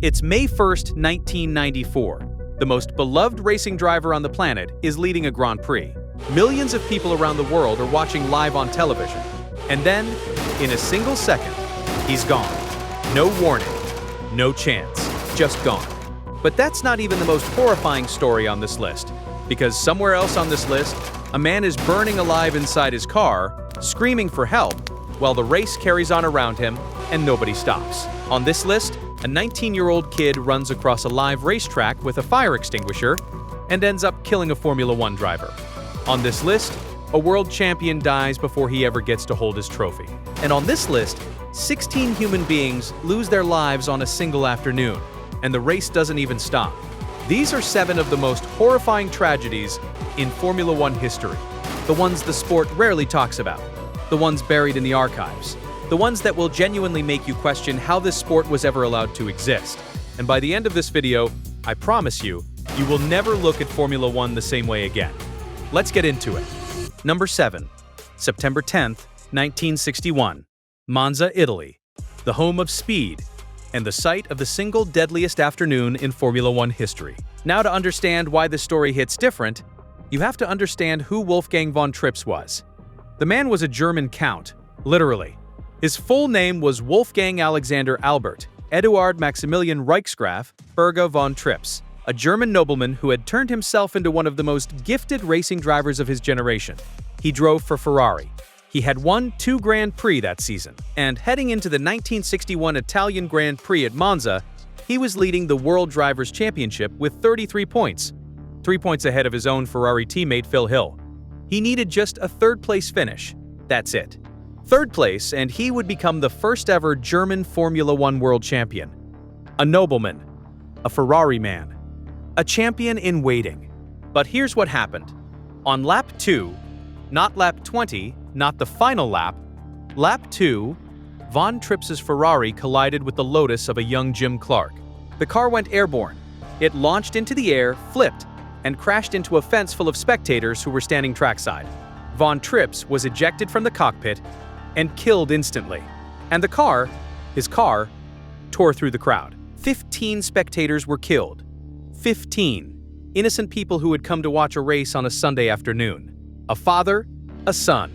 It's May 1st, 1994. The most beloved racing driver on the planet is leading a Grand Prix. Millions of people around the world are watching live on television. And then, in a single second, he's gone. No warning, no chance, just gone. But that's not even the most horrifying story on this list, because somewhere else on this list, a man is burning alive inside his car, screaming for help, while the race carries on around him and nobody stops. On this list, a 19-year-old kid runs across a live racetrack with a fire extinguisher and ends up killing a Formula One driver. On this list, a world champion dies before he ever gets to hold his trophy. And on this list, 16 human beings lose their lives on a single afternoon, and the race doesn't even stop. These are 7 of the most horrifying tragedies in Formula One history. The ones the sport rarely talks about. The ones buried in the archives. The ones that will genuinely make you question how this sport was ever allowed to exist. And by the end of this video, I promise you, you will never look at Formula One the same way again. Let's get into it. Number 7. September 10th, 1961. Monza, Italy. The home of speed, and the site of the single deadliest afternoon in Formula One history. Now, to understand why this story hits different, you have to understand who Wolfgang von Trips was. The man was a German count, literally. His full name was Wolfgang Alexander Albert Eduard Maximilian Reichsgraf Berge von Trips, a German nobleman who had turned himself into one of the most gifted racing drivers of his generation. He drove for Ferrari. He had won 2 Grand Prix that season, and heading into the 1961 Italian Grand Prix at Monza, he was leading the World Drivers' Championship with 33 points, 3 points ahead of his own Ferrari teammate Phil Hill. He needed just a 3rd-place finish. That's it. 3rd place, and he would become the first ever German Formula One world champion. A nobleman. A Ferrari man. A champion in waiting. But here's what happened. On lap 2, not lap 20, not the final lap, lap 2, von Trips' Ferrari collided with the Lotus of a young Jim Clark. The car went airborne. It launched into the air, flipped, and crashed into a fence full of spectators who were standing trackside. Von Trips was ejected from the cockpit and killed instantly. And his car, tore through the crowd. 15 spectators were killed. 15 innocent people who had come to watch a race on a Sunday afternoon. A father, a son,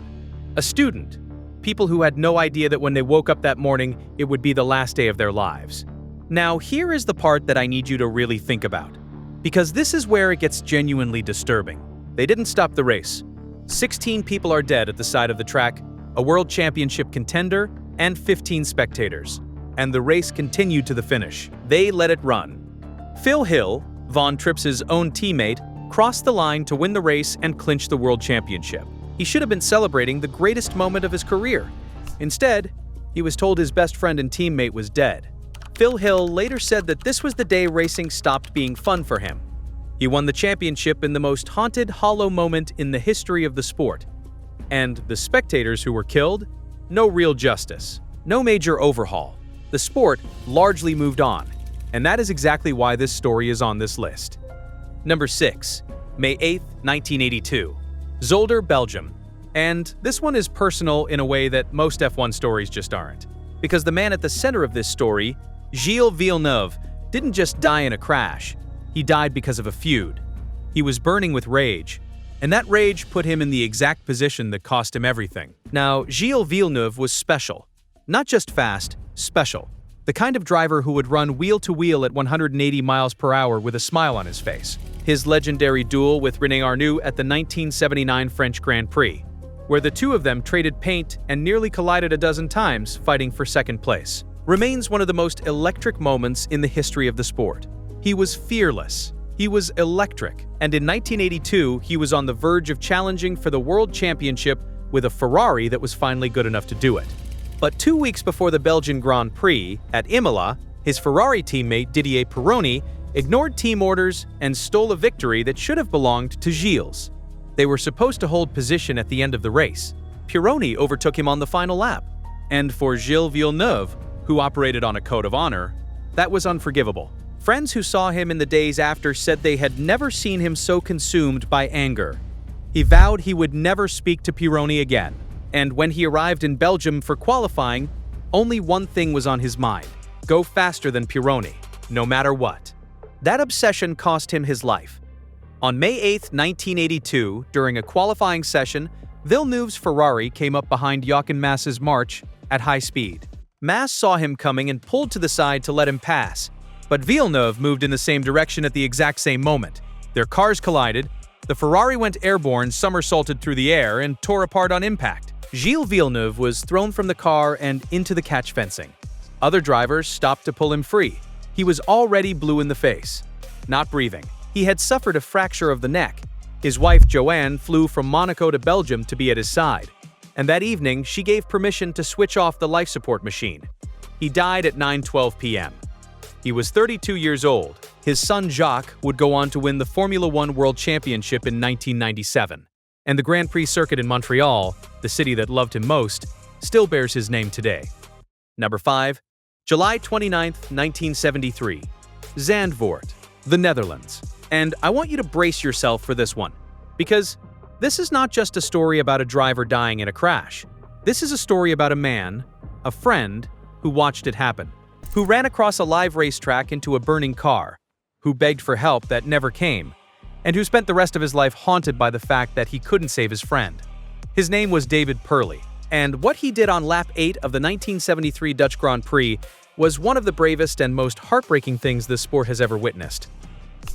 a student, people who had no idea that when they woke up that morning, it would be the last day of their lives. Now, here is the part that I need you to really think about, because this is where it gets genuinely disturbing. They didn't stop the race. 16 people are dead at the side of the track, a world championship contender, and 15 spectators. And the race continued to the finish. They let it run. Phil Hill, von Trips' own teammate, crossed the line to win the race and clinch the world championship. He should have been celebrating the greatest moment of his career. Instead, he was told his best friend and teammate was dead. Phil Hill later said that this was the day racing stopped being fun for him. He won the championship in the most haunted, hollow moment in the history of the sport. And the spectators who were killed? No real justice. No major overhaul. The sport largely moved on. And that is exactly why this story is on this list. Number 6. May 8th, 1982. Zolder, Belgium. And this one is personal in a way that most F1 stories just aren't. Because the man at the center of this story, Gilles Villeneuve, didn't just die in a crash. He died because of a feud. He was burning with rage. And that rage put him in the exact position that cost him everything. Now, Gilles Villeneuve was special. Not just fast, special. The kind of driver who would run wheel-to-wheel at 180 miles per hour with a smile on his face. His legendary duel with René Arnoux at the 1979 French Grand Prix, where the two of them traded paint and nearly collided a dozen times fighting for 2nd place, remains one of the most electric moments in the history of the sport. He was fearless. He was electric. And in 1982, he was on the verge of challenging for the World Championship with a Ferrari that was finally good enough to do it. But 2 weeks before the Belgian Grand Prix, at Imola, his Ferrari teammate Didier Pironi ignored team orders and stole a victory that should have belonged to Gilles. They were supposed to hold position at the end of the race. Pironi overtook him on the final lap. And for Gilles Villeneuve, who operated on a code of honor, that was unforgivable. Friends who saw him in the days after said they had never seen him so consumed by anger. He vowed he would never speak to Pironi again. And when he arrived in Belgium for qualifying, only one thing was on his mind: go faster than Pironi. no matter what. That obsession cost him his life. On May 8, 1982, during a qualifying session, Villeneuve's Ferrari came up behind Jochen Mass's March at high speed. Mass saw him coming and pulled to the side to let him pass, but Villeneuve moved in the same direction at the exact same moment. Their cars collided, the Ferrari went airborne, somersaulted through the air, and tore apart on impact. Gilles Villeneuve was thrown from the car and into the catch fencing. Other drivers stopped to pull him free. He was already blue in the face, not breathing. He had suffered a fracture of the neck. His wife, Joanne, flew from Monaco to Belgium to be at his side, and that evening she gave permission to switch off the life support machine. He died at 9:12 p.m. He was 32 years old. His son Jacques would go on to win the Formula One World Championship in 1997, and the Grand Prix circuit in Montreal, the city that loved him most, still bears his name today. Number 5. July 29, 1973. Zandvoort, the Netherlands. And I want you to brace yourself for this one, because this is not just a story about a driver dying in a crash. This is a story about a man, a friend, who watched it happen, who ran across a live racetrack into a burning car, who begged for help that never came, and who spent the rest of his life haunted by the fact that he couldn't save his friend. His name was David Purley, and what he did on lap 8 of the 1973 Dutch Grand Prix was one of the bravest and most heartbreaking things this sport has ever witnessed.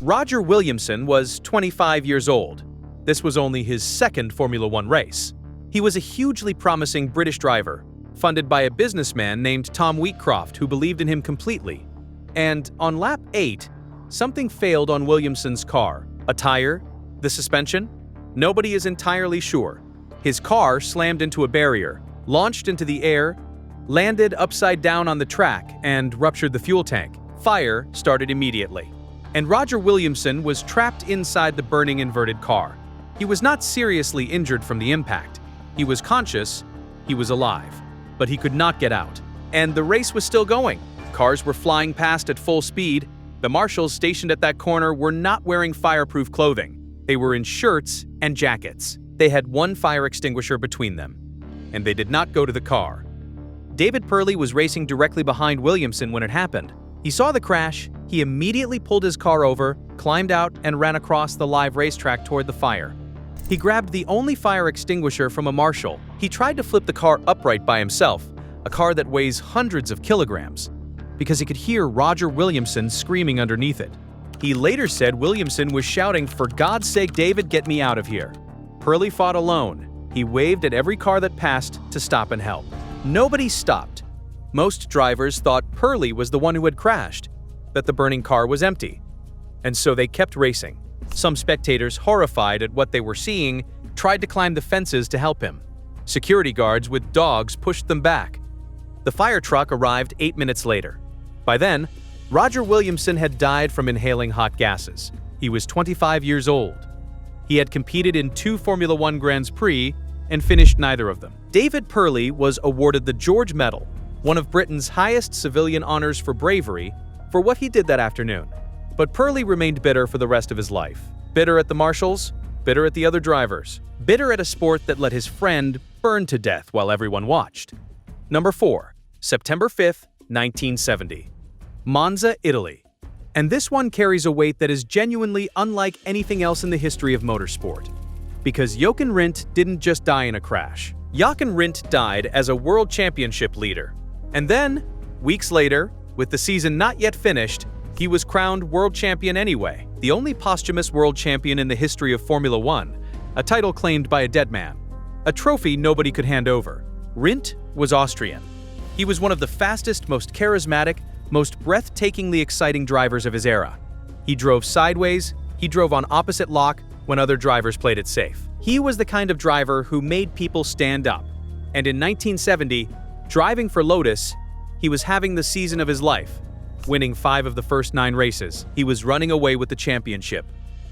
Roger Williamson was 25 years old. This was only his second Formula One race. He was a hugely promising British driver, funded by a businessman named Tom Wheatcroft who believed in him completely. And on lap 8, something failed on Williamson's car. A tire? The suspension? Nobody is entirely sure. His car slammed into a barrier, launched into the air, landed upside down on the track, and ruptured the fuel tank. Fire started immediately, and Roger Williamson was trapped inside the burning inverted car. He was not seriously injured from the impact. He was conscious, he was alive, but he could not get out. And the race was still going. Cars were flying past at full speed. The marshals stationed at that corner were not wearing fireproof clothing. They were in shirts and jackets. They had one fire extinguisher between them, and they did not go to the car. David Purley was racing directly behind Williamson when it happened. He saw the crash, he immediately pulled his car over, climbed out, and ran across the live racetrack toward the fire. He grabbed the only fire extinguisher from a marshal. He tried to flip the car upright by himself, a car that weighs hundreds of kilograms, because he could hear Roger Williamson screaming underneath it. He later said Williamson was shouting, "For God's sake, David, get me out of here." Purley fought alone. He waved at every car that passed to stop and help. Nobody stopped. Most drivers thought Purley was the one who had crashed, that the burning car was empty. And so they kept racing. Some spectators, horrified at what they were seeing, tried to climb the fences to help him. Security guards with dogs pushed them back. The fire truck arrived 8 minutes later. By then, Roger Williamson had died from inhaling hot gases. He was 25 years old. He had competed in 2 Formula One Grands Prix and finished neither of them. David Purley was awarded the George Medal, one of Britain's highest civilian honors for bravery, for what he did that afternoon. But Purley remained bitter for the rest of his life. Bitter at the marshals, bitter at the other drivers, bitter at a sport that let his friend burn to death while everyone watched. Number 4. September 5, 1970. Monza, Italy. And this one carries a weight that is genuinely unlike anything else in the history of motorsport. Because Jochen Rindt didn't just die in a crash. Jochen Rindt died as a world championship leader. And then, weeks later, with the season not yet finished, he was crowned world champion anyway, the only posthumous world champion in the history of Formula One, a title claimed by a dead man, a trophy nobody could hand over. Rindt was Austrian. He was one of the fastest, most charismatic, most breathtakingly exciting drivers of his era. He drove sideways, he drove on opposite lock when other drivers played it safe. He was the kind of driver who made people stand up. And in 1970, driving for Lotus, he was having the season of his life. Winning 5 of the first 9 races, he was running away with the championship.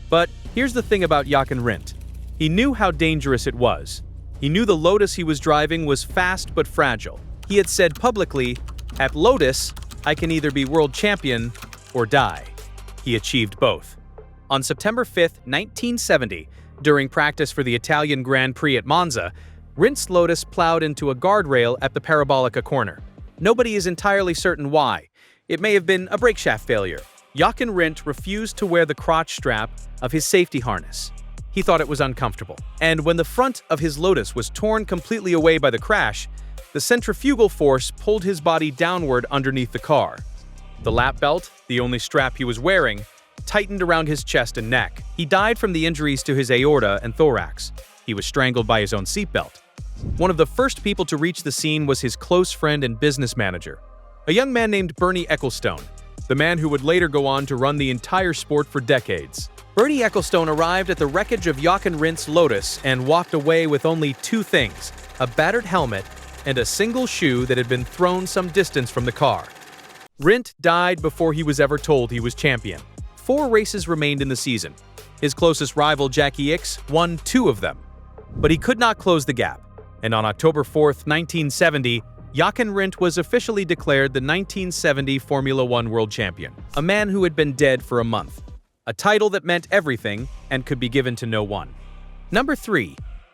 But here's the thing about Jochen Rindt. He knew how dangerous it was. He knew the Lotus he was driving was fast but fragile. He had said publicly, "At Lotus, I can either be world champion or die." He achieved both. On September 5, 1970, during practice for the Italian Grand Prix at Monza, Rindt's Lotus plowed into a guardrail at the Parabolica corner. Nobody is entirely certain why. It may have been a brake shaft failure. Jochen Rindt refused to wear the crotch strap of his safety harness. He thought it was uncomfortable. And when the front of his Lotus was torn completely away by the crash, the centrifugal force pulled his body downward underneath the car. The lap belt, the only strap he was wearing, tightened around his chest and neck. He died from the injuries to his aorta and thorax. He was strangled by his own seatbelt. One of the first people to reach the scene was his close friend and business manager, a young man named Bernie Ecclestone, the man who would later go on to run the entire sport for decades. Bernie Ecclestone arrived at the wreckage of Jochen Rindt's Lotus and walked away with only two things: a battered helmet and a single shoe that had been thrown some distance from the car. Rindt died before he was ever told he was champion. 4 races remained in the season. His closest rival, Jackie Ickx, won 2 of them. But he could not close the gap, and on October 4, 1970, Jochen Rindt was officially declared the 1970 Formula One World Champion, a man who had been dead for a month, a title that meant everything and could be given to no one. Number 3,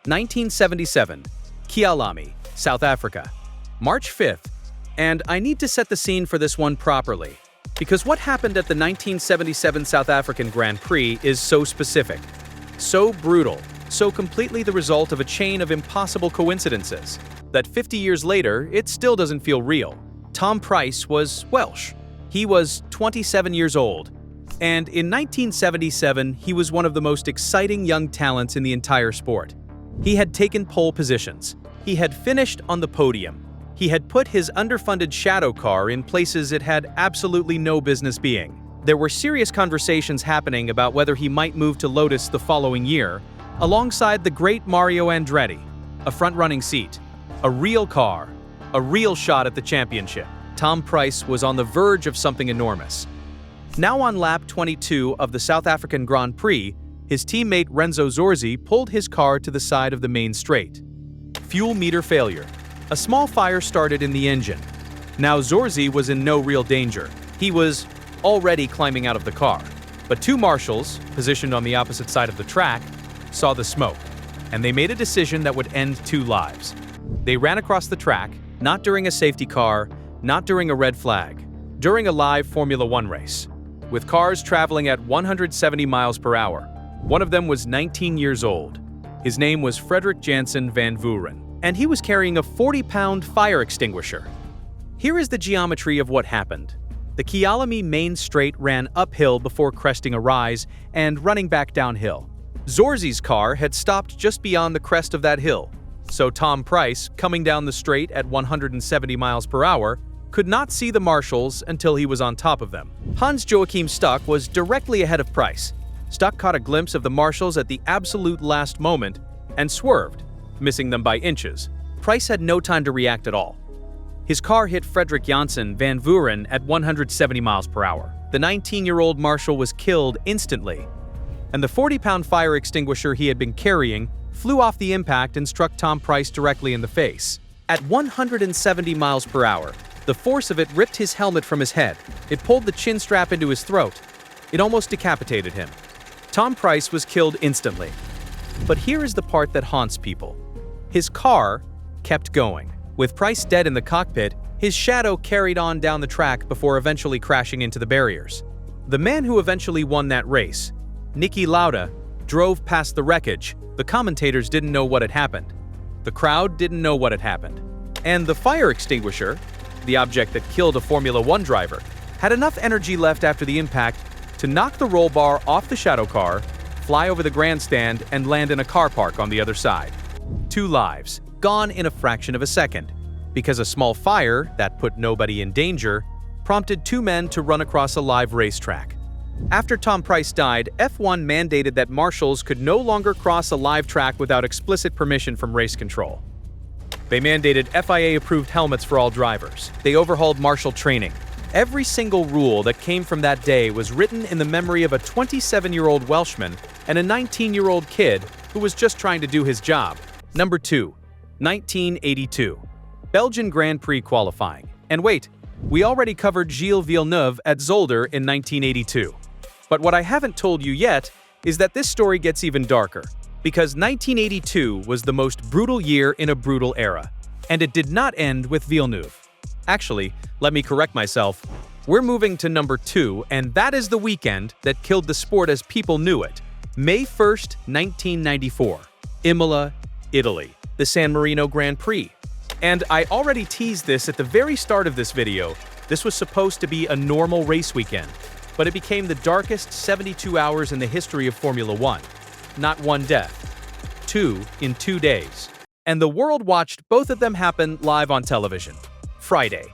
1977, Kyalami, South Africa. March 5th, and I need to set the scene for this one properly, because what happened at the 1977 South African Grand Prix is so specific, so brutal, so completely the result of a chain of impossible coincidences, that 50 years later, it still doesn't feel real. Tom Pryce was Welsh. He was 27 years old, and in 1977, he was one of the most exciting young talents in the entire sport. He had taken pole positions. He had finished on the podium. He had put his underfunded shadow car in places it had absolutely no business being. There were serious conversations happening about whether he might move to Lotus the following year, alongside the great Mario Andretti, a front-running seat, a real car, a real shot at the championship. Tom Pryce was on the verge of something enormous. Now on lap 22 of the South African Grand Prix, his teammate Renzo Zorzi pulled his car to the side of the main straight. Fuel meter failure. A small fire started in the engine. Now Zorzi was in no real danger. He was already climbing out of the car. But 2 marshals, positioned on the opposite side of the track, saw the smoke, and they made a decision that would end 2 lives. They ran across the track, not during a safety car, not during a red flag, during a live Formula One race, with cars traveling at 170 miles per hour. One of them was 19 years old. His name was Frederik Jansen van Vuuren, and he was carrying a 40-pound fire extinguisher. Here is the geometry of what happened. The Kyalami main straight ran uphill before cresting a rise and running back downhill. Zorzi's car had stopped just beyond the crest of that hill, so Tom Pryce, coming down the straight at 170 miles per hour, could not see the marshals until he was on top of them. Hans-Joachim Stuck was directly ahead of Pryce. Stuck caught a glimpse of the marshals at the absolute last moment and swerved, missing them by inches. Pryce had no time to react at all. His car hit Frederik Jansen van Vuuren at 170 miles per hour. The 19-year-old marshal was killed instantly, and the 40-pound fire extinguisher he had been carrying flew off the impact and struck Tom Pryce directly in the face. At 170 miles per hour, the force of it ripped his helmet from his head. It pulled the chin strap into his throat. It almost decapitated him. Tom Pryce was killed instantly. But here is the part that haunts people. His car kept going. With Pryce dead in the cockpit, his shadow carried on down the track before eventually crashing into the barriers. The man who eventually won that race, Niki Lauda, drove past the wreckage. The commentators didn't know what had happened. The crowd didn't know what had happened. And the fire extinguisher, the object that killed a Formula One driver, had enough energy left after the impact to knock the roll bar off the shadow car, fly over the grandstand, and land in a car park on the other side. 2 lives, gone in a fraction of a second, because a small fire that put nobody in danger prompted 2 men to run across a live racetrack. After Tom Pryce died, F1 mandated that marshals could no longer cross a live track without explicit permission from race control. They mandated FIA-approved helmets for all drivers. They overhauled marshal training. Every single rule that came from that day was written in the memory of a 27-year-old Welshman and a 19-year-old kid who was just trying to do his job. Number 2, 1982. Belgian Grand Prix qualifying. And wait, we already covered Gilles Villeneuve at Zolder in 1982. But what I haven't told you yet is that this story gets even darker, because 1982 was the most brutal year in a brutal era, and it did not end with Villeneuve. Actually, let me correct myself, We're moving to number 2, and that is the weekend that killed the sport as people knew it. May 1st, 1994. Imola, Italy. The San Marino Grand Prix. And I already teased this at the very start of this video. This was supposed to be a normal race weekend, but it became the darkest 72 hours in the history of Formula One. Not one death. 2 in 2 days. And the world watched both of them happen live on television. Friday.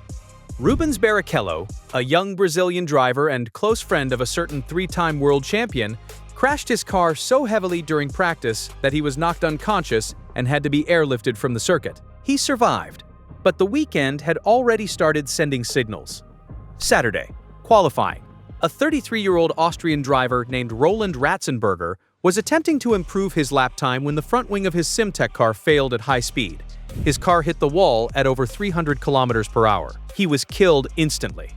Rubens Barrichello, a young Brazilian driver and close friend of a certain 3-time world champion, crashed his car so heavily during practice that he was knocked unconscious and had to be airlifted from the circuit. He survived, but the weekend had already started sending signals. Saturday. Qualifying. A 33-year-old Austrian driver named Roland Ratzenberger was attempting to improve his lap time when the front wing of his Simtek car failed at high speed. His car hit the wall at over 300 kilometers per hour. He was killed instantly.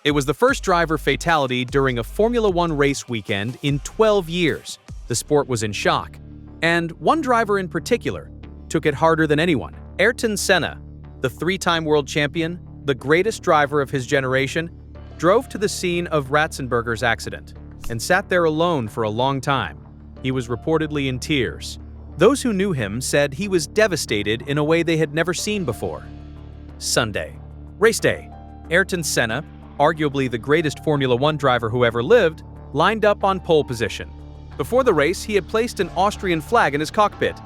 It was the first driver fatality during a Formula One race weekend in 12 years. The sport was in shock. And one driver in particular took it harder than anyone. Ayrton Senna, the 3-time world champion, the greatest driver of his generation, drove to the scene of Ratzenberger's accident and sat there alone for a long time. He was reportedly in tears. Those who knew him said he was devastated in a way they had never seen before. Sunday. Race day. Ayrton Senna, arguably the greatest Formula One driver who ever lived, lined up on pole position. Before the race, he had placed an Austrian flag in his cockpit,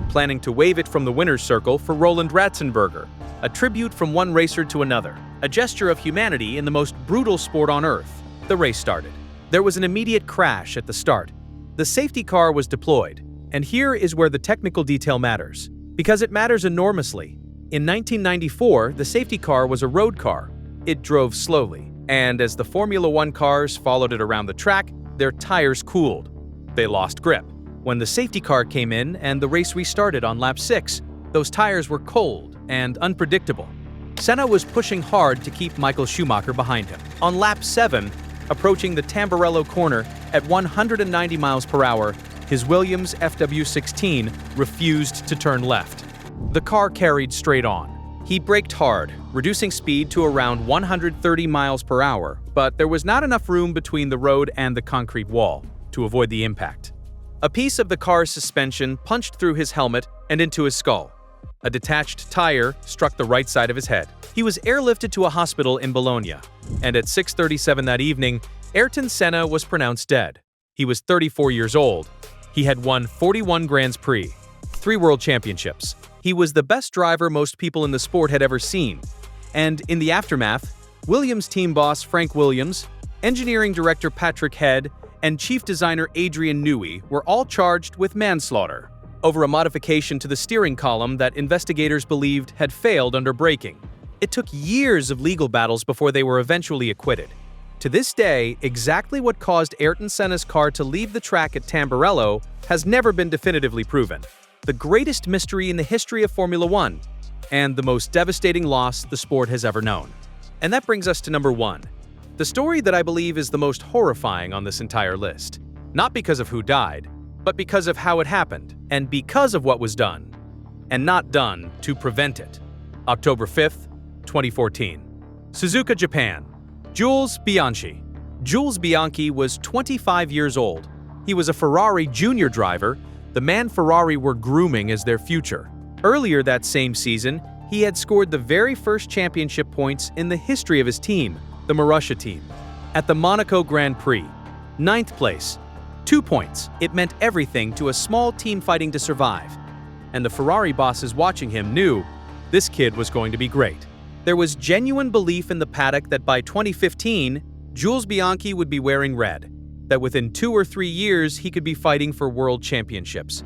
planning to wave it from the winner's circle for Roland Ratzenberger, a tribute from one racer to another, a gesture of humanity in the most brutal sport on Earth. The race started. There was an immediate crash at the start. The safety car was deployed, and here is where the technical detail matters, because it matters enormously. In 1994, the safety car was a road car. It drove slowly, and as the Formula One cars followed it around the track, their tires cooled. They lost grip. When the safety car came in and the race restarted on lap 6, those tires were cold and unpredictable. Senna was pushing hard to keep Michael Schumacher behind him. On lap 7, approaching the Tamburello corner at 190 miles per hour, his Williams FW16 refused to turn left. The car carried straight on. He braked hard, reducing speed to around 130 miles per hour, but there was not enough room between the road and the concrete wall to avoid the impact. A piece of the car's suspension punched through his helmet and into his skull. A detached tire struck the right side of his head. He was airlifted to a hospital in Bologna, and at 6:37 that evening, Ayrton Senna was pronounced dead. He was 34 years old. He had won 41 Grands Prix, 3 World Championships. He was the best driver most people in the sport had ever seen. And in the aftermath, Williams team boss Frank Williams, engineering director Patrick Head, and chief designer Adrian Newey were all charged with manslaughter over a modification to the steering column that investigators believed had failed under braking. It took years of legal battles before they were eventually acquitted. To this day, exactly what caused Ayrton Senna's car to leave the track at Tamburello has never been definitively proven. The greatest mystery in the history of Formula One, and the most devastating loss the sport has ever known. And that brings us to number 1. The story that I believe is the most horrifying on this entire list. Not because of who died, but because of how it happened, and because of what was done, and not done to prevent it. October 5th, 2014. Suzuka, Japan. Jules Bianchi. Jules Bianchi was 25 years old. He was a Ferrari junior driver, the man Ferrari were grooming as their future. Earlier that same season, he had scored the very first championship points in the history of his team, the Marussia team. At the Monaco Grand Prix, 9th place, 2 points. It meant everything to a small team fighting to survive. And the Ferrari bosses watching him knew this kid was going to be great. There was genuine belief in the paddock that by 2015, Jules Bianchi would be wearing red, that within 2 or 3 years he could be fighting for world championships.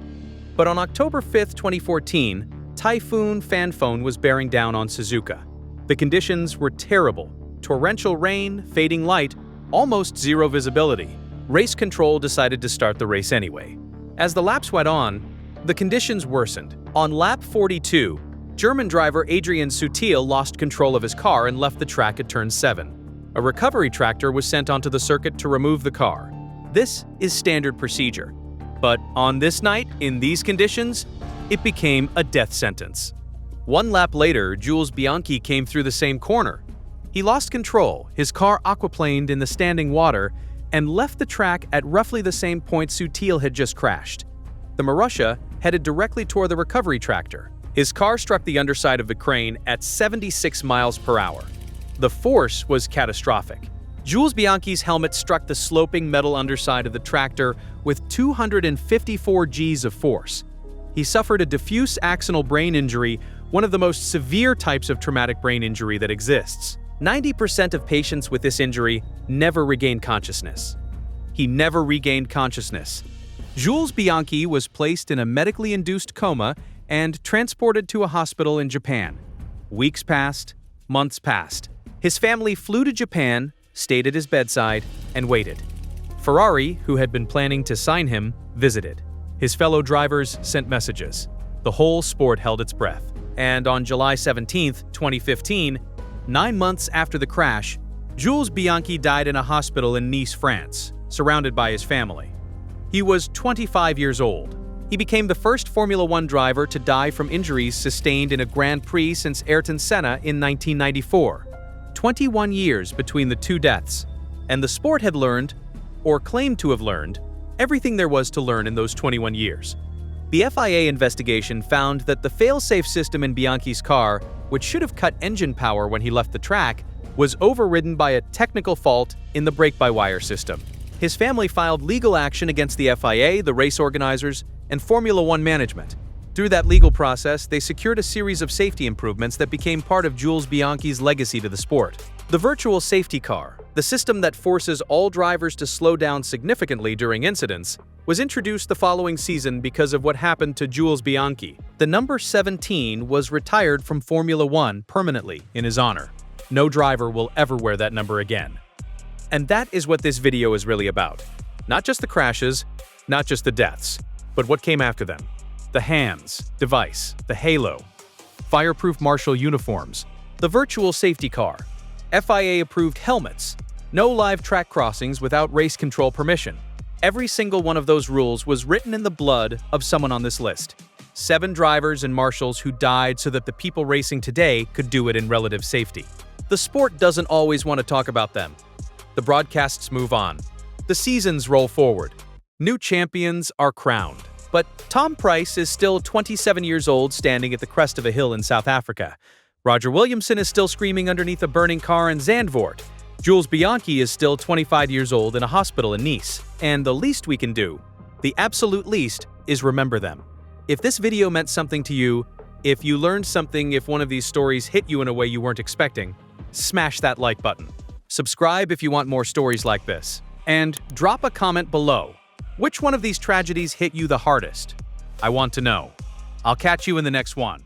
But on October 5th, 2014, Typhoon Fanfone was bearing down on Suzuka. The conditions were terrible. Torrential rain, fading light, almost zero visibility. Race control decided to start the race anyway. As the laps went on, the conditions worsened. On lap 42, German driver Adrian Sutil lost control of his car and left the track at turn 7. A recovery tractor was sent onto the circuit to remove the car. This is standard procedure. But on this night, in these conditions, it became a death sentence. 1 lap later, Jules Bianchi came through the same corner. He lost control, his car aquaplaned in the standing water, and left the track at roughly the same point Sutil had just crashed. The Marussia headed directly toward the recovery tractor. His car struck the underside of the crane at 76 miles per hour. The force was catastrophic. Jules Bianchi's helmet struck the sloping metal underside of the tractor with 254 Gs of force. He suffered a diffuse axonal brain injury, one of the most severe types of traumatic brain injury that exists. 90% of patients with this injury never regain consciousness. He never regained consciousness. Jules Bianchi was placed in a medically induced coma and transported to a hospital in Japan. Weeks passed, months passed. His family flew to Japan, stayed at his bedside, and waited. Ferrari, who had been planning to sign him, visited. His fellow drivers sent messages. The whole sport held its breath. And on July 17, 2015, 9 months after the crash, Jules Bianchi died in a hospital in Nice, France, surrounded by his family. He was 25 years old. He became the first Formula One driver to die from injuries sustained in a Grand Prix since Ayrton Senna in 1994. 21 years between the two deaths, and the sport had learned, or claimed to have learned, everything there was to learn in those 21 years. The FIA investigation found that the fail-safe system in Bianchi's car, which should have cut engine power when he left the track, was overridden by a technical fault in the brake-by-wire system. His family filed legal action against the FIA, the race organizers, and Formula One management. Through that legal process, they secured a series of safety improvements that became part of Jules Bianchi's legacy to the sport. The virtual safety car, the system that forces all drivers to slow down significantly during incidents, was introduced the following season because of what happened to Jules Bianchi. The number 17 was retired from Formula One permanently in his honor. No driver will ever wear that number again. And that is what this video is really about. Not just the crashes, not just the deaths, but what came after them. The hands, device, the halo, fireproof marshal uniforms, the virtual safety car, FIA-approved helmets, no live track crossings without race control permission. Every single one of those rules was written in the blood of someone on this list. 7 drivers and marshals who died so that the people racing today could do it in relative safety. The sport doesn't always want to talk about them. The broadcasts move on. The seasons roll forward. New champions are crowned. But Tom Price is still 27 years old standing at the crest of a hill in South Africa. Roger Williamson is still screaming underneath a burning car in Zandvoort. Jules Bianchi is still 25 years old in a hospital in Nice. And the least we can do, the absolute least, is remember them. If this video meant something to you, if you learned something, if one of these stories hit you in a way you weren't expecting, smash that like button. Subscribe if you want more stories like this. And drop a comment below. Which one of these tragedies hit you the hardest? I want to know. I'll catch you in the next one.